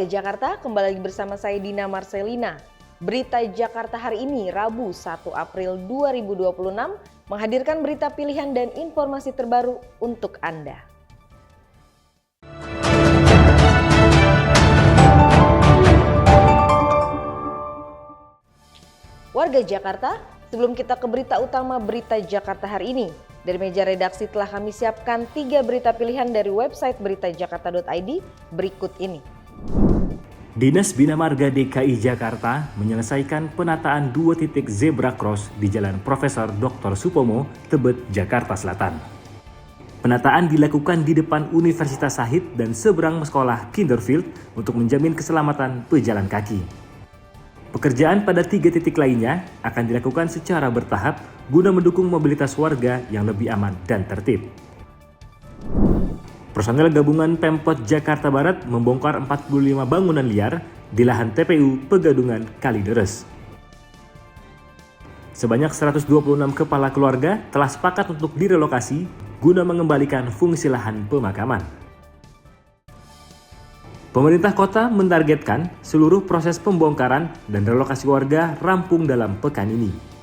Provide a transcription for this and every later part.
Warga Jakarta, kembali lagi bersama saya Dina Marcelina. Berita Jakarta hari ini, Rabu 1 April 2026, menghadirkan berita pilihan dan informasi terbaru untuk Anda. Warga Jakarta, sebelum kita ke berita utama berita Jakarta hari ini, dari meja redaksi telah kami siapkan 3 berita pilihan dari website beritajakarta.id berikut ini. Dinas Bina Marga DKI Jakarta menyelesaikan penataan 2 titik zebra cross di Jalan Profesor Dr. Supomo, Tebet, Jakarta Selatan. Penataan dilakukan di depan Universitas Shahid dan seberang sekolah Kinderfield untuk menjamin keselamatan pejalan kaki. Pekerjaan pada 3 titik lainnya akan dilakukan secara bertahap guna mendukung mobilitas warga yang lebih aman dan tertib. Personel gabungan Pemkot Jakarta Barat membongkar 45 bangunan liar di lahan TPU Pegadungan Kalideres. Sebanyak 126 kepala keluarga telah sepakat untuk direlokasi guna mengembalikan fungsi lahan pemakaman. Pemerintah kota mentargetkan seluruh proses pembongkaran dan relokasi warga rampung dalam pekan ini.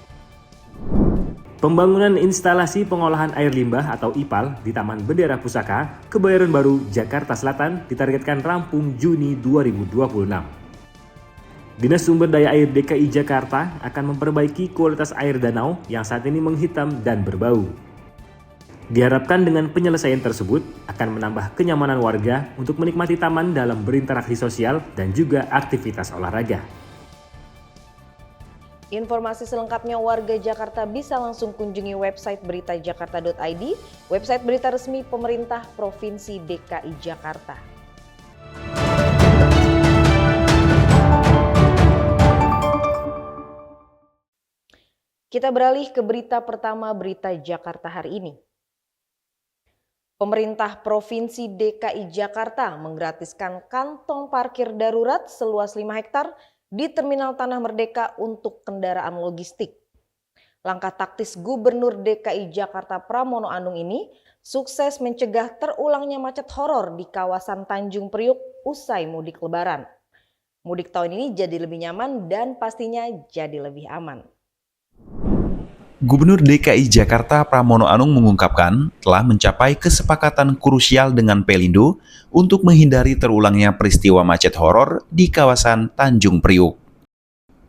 Pembangunan instalasi pengolahan air limbah atau IPAL di Taman Bendera Pusaka, Kebayoran Baru, Jakarta Selatan ditargetkan rampung Juni 2026. Dinas Sumber Daya Air DKI Jakarta akan memperbaiki kualitas air danau yang saat ini menghitam dan berbau. Diharapkan dengan penyelesaian tersebut akan menambah kenyamanan warga untuk menikmati taman dalam berinteraksi sosial dan juga aktivitas olahraga. Informasi selengkapnya warga Jakarta bisa langsung kunjungi website beritajakarta.id, website berita resmi pemerintah Provinsi DKI Jakarta. Kita beralih ke berita pertama berita Jakarta hari ini. Pemerintah Provinsi DKI Jakarta menggratiskan kantong parkir darurat seluas 5 hektar di Terminal Tanah Merdeka untuk kendaraan logistik. Langkah taktis Gubernur DKI Jakarta Pramono Anung ini sukses mencegah terulangnya macet horor di kawasan Tanjung Priuk usai mudik Lebaran. Mudik tahun ini jadi lebih nyaman dan pastinya jadi lebih aman. Gubernur DKI Jakarta Pramono Anung mengungkapkan telah mencapai kesepakatan krusial dengan Pelindo untuk menghindari terulangnya peristiwa macet horor di kawasan Tanjung Priuk.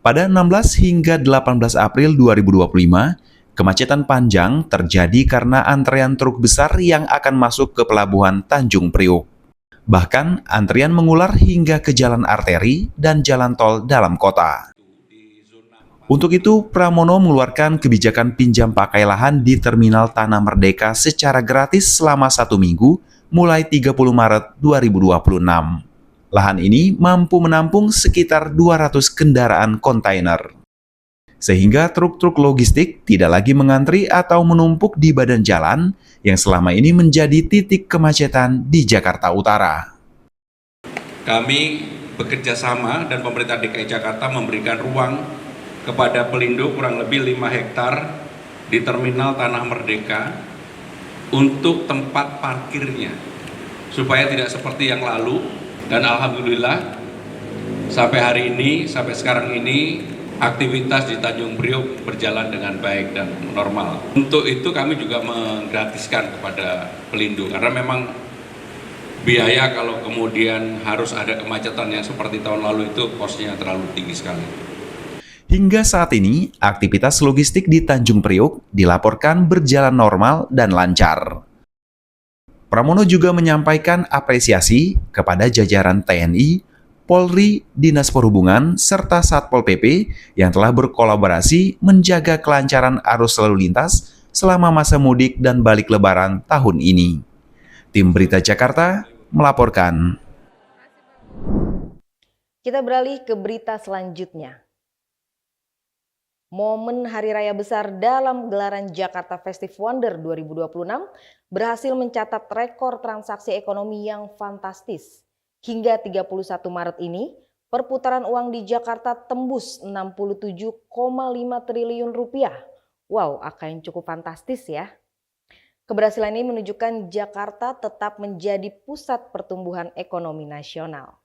Pada 16 hingga 18 April 2025, kemacetan panjang terjadi karena antrean truk besar yang akan masuk ke pelabuhan Tanjung Priuk. Bahkan antrian mengular hingga ke jalan arteri dan jalan tol dalam kota. Untuk itu, Pramono mengeluarkan kebijakan pinjam pakai lahan di Terminal Tanah Merdeka secara gratis selama 1 minggu mulai 30 Maret 2026. Lahan ini mampu menampung sekitar 200 kendaraan kontainer. Sehingga truk-truk logistik tidak lagi mengantri atau menumpuk di badan jalan yang selama ini menjadi titik kemacetan di Jakarta Utara. Kami bekerja sama dan pemerintah DKI Jakarta memberikan ruang kepada Pelindo kurang lebih 5 hektar di Terminal Tanah Merdeka untuk tempat parkirnya supaya tidak seperti yang lalu, dan alhamdulillah sampai hari ini, sampai sekarang ini aktivitas di Tanjung Priok berjalan dengan baik dan normal. Untuk itu kami juga menggratiskan kepada Pelindo karena memang biaya kalau kemudian harus ada kemacetan yang seperti tahun lalu itu kosnya terlalu tinggi sekali. Hingga saat ini, aktivitas logistik di Tanjung Priok dilaporkan berjalan normal dan lancar. Pramono juga menyampaikan apresiasi kepada jajaran TNI, Polri, Dinas Perhubungan, serta Satpol PP yang telah berkolaborasi menjaga kelancaran arus lalu lintas selama masa mudik dan balik Lebaran tahun ini. Tim Berita Jakarta melaporkan. Kita beralih ke berita selanjutnya. Momen Hari Raya Besar dalam gelaran Jakarta Festive Wonder 2026 berhasil mencatat rekor transaksi ekonomi yang fantastis. Hingga 31 Maret ini, perputaran uang di Jakarta tembus 67,5 triliun rupiah. Wow, angka yang cukup fantastis ya. Keberhasilan ini menunjukkan Jakarta tetap menjadi pusat pertumbuhan ekonomi nasional.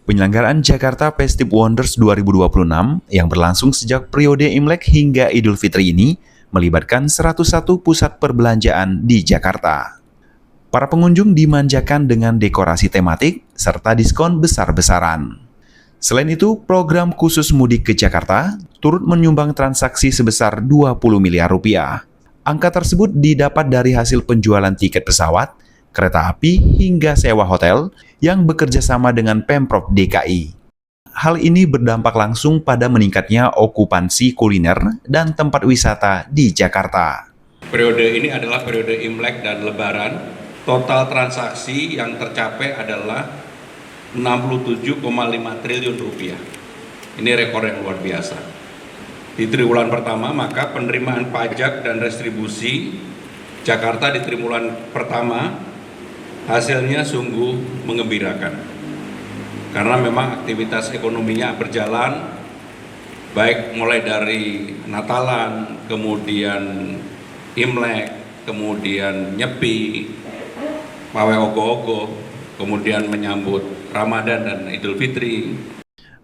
Penyelenggaraan Jakarta Festive Wonders 2026 yang berlangsung sejak periode Imlek hingga Idul Fitri ini melibatkan 101 pusat perbelanjaan di Jakarta. Para pengunjung dimanjakan dengan dekorasi tematik serta diskon besar-besaran. Selain itu, program khusus mudik ke Jakarta turut menyumbang transaksi sebesar 20 miliar rupiah. Angka tersebut didapat dari hasil penjualan tiket pesawat, kereta api, hingga sewa hotel yang bekerja sama dengan Pemprov DKI. Hal ini berdampak langsung pada meningkatnya okupansi kuliner dan tempat wisata di Jakarta. Periode ini adalah periode Imlek dan Lebaran. Total transaksi yang tercapai adalah 67,5 triliun rupiah. Ini rekor yang luar biasa. Di triwulan pertama, maka penerimaan pajak dan restribusi Jakarta di triwulan pertama hasilnya sungguh mengembirakan. Karena memang aktivitas ekonominya berjalan, baik mulai dari Natalan, kemudian Imlek, kemudian Nyepi, Pawai Ogo-Ogo, kemudian menyambut Ramadan dan Idul Fitri.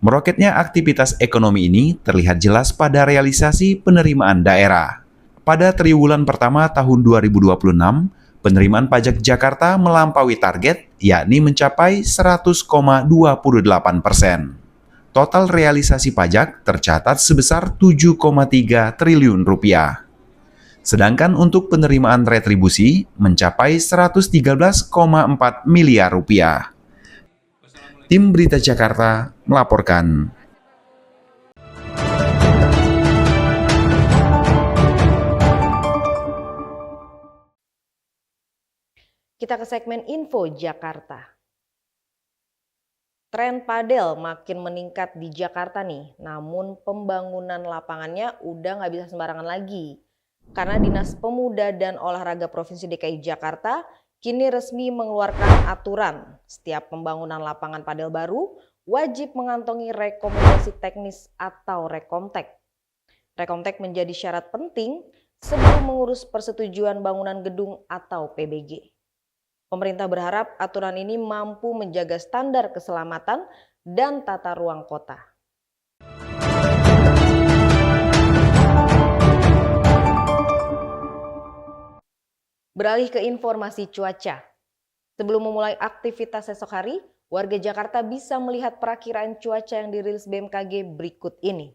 Meroketnya aktivitas ekonomi ini terlihat jelas pada realisasi penerimaan daerah. Pada triwulan pertama tahun 2026, penerimaan pajak Jakarta melampaui target, yakni mencapai 100,28%. Total realisasi pajak tercatat sebesar 7,3 triliun rupiah. Sedangkan untuk penerimaan retribusi mencapai 113,4 miliar rupiah. Tim Berita Jakarta melaporkan. Kita ke segmen Info Jakarta. Tren padel makin meningkat di Jakarta nih, namun pembangunan lapangannya udah nggak bisa sembarangan lagi. Karena Dinas Pemuda dan Olahraga Provinsi DKI Jakarta kini resmi mengeluarkan aturan setiap pembangunan lapangan padel baru wajib mengantongi rekomendasi teknis atau Rekomtek. Rekomtek menjadi syarat penting sebelum mengurus persetujuan bangunan gedung atau PBG. Pemerintah berharap aturan ini mampu menjaga standar keselamatan dan tata ruang kota. Beralih ke informasi cuaca. Sebelum memulai aktivitas esok hari, warga Jakarta bisa melihat perakiraan cuaca yang dirilis BMKG berikut ini.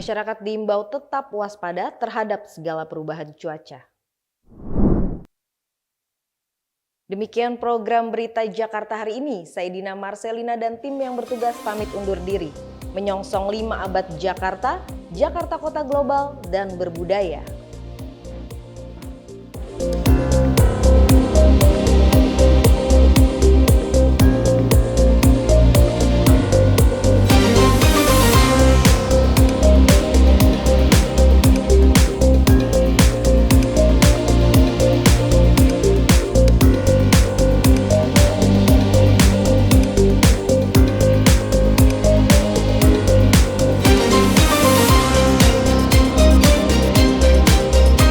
Masyarakat diimbau tetap waspada terhadap segala perubahan cuaca. Demikian program Berita Jakarta hari ini. Saya Dina Marcelina dan tim yang bertugas pamit undur diri. Menyongsong 5 abad Jakarta, Jakarta Kota Global dan Berbudaya.